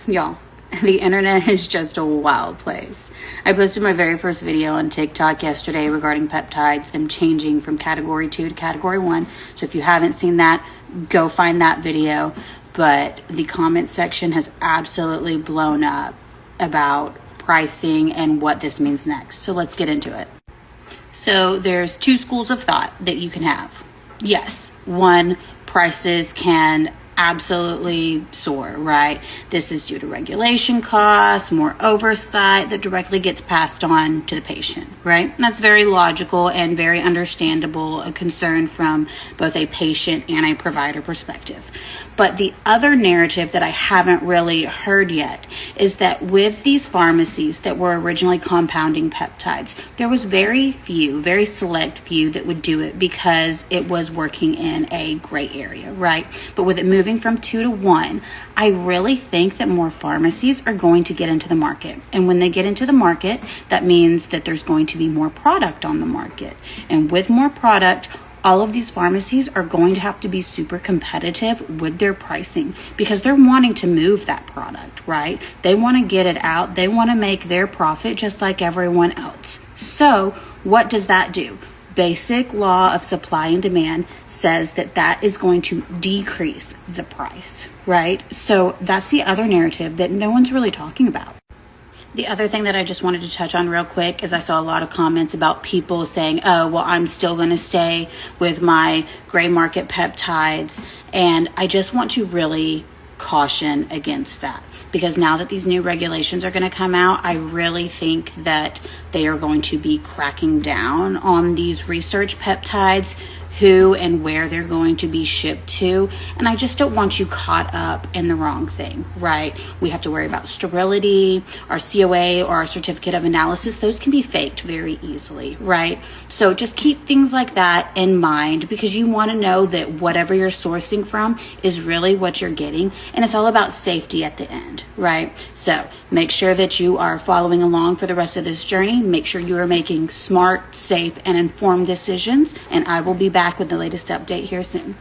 Y'all, the internet is just a wild place. I posted my very first video on TikTok yesterday regarding peptides, them changing from category 2 to category 1. So if you haven't seen that, go find that video. But the comment section has absolutely blown up about pricing and what this means next. So let's get into it. So there's two schools of thought that you can have. Yes, one, prices can absolutely soar, right? This is due to regulation costs, more oversight that directly gets passed on to the patient, right? And that's very logical and very understandable, a concern from both a patient and a provider perspective. But the other narrative that I haven't really heard yet is that with these pharmacies that were originally compounding peptides, there was very select few that would do it because it was working in a gray area, right? But with it moving from 2 to 1, I really think that more pharmacies are going to get into the market. And when they get into the market, that means that there's going to be more product on the market. And with more product, all of these pharmacies are going to have to be super competitive with their pricing because they're wanting to move that product, right? They want to get it out. They want to make their profit just like everyone else. So what does that do? Basic law of supply and demand says that that is going to decrease the price, right? So that's the other narrative that no one's really talking about. The other thing that I just wanted to touch on real quick is I saw a lot of comments about people saying, oh, well, I'm still going to stay with my gray market peptides. And I just want to really caution against that because now that these new regulations are going to come out, I really think that they are going to be cracking down on these research peptides, who and where they're going to be shipped to. And I just don't want you caught up in the wrong thing, right? We have to worry about sterility, our COA or our certificate of analysis. Those can be faked very easily, right? So just keep things like that in mind because you want to know that whatever you're sourcing from is really what you're getting. And it's all about safety at the end, right? So make sure that you are following along for the rest of this journey. Make sure you are making smart, safe, and informed decisions. And I will be back with the latest update here soon.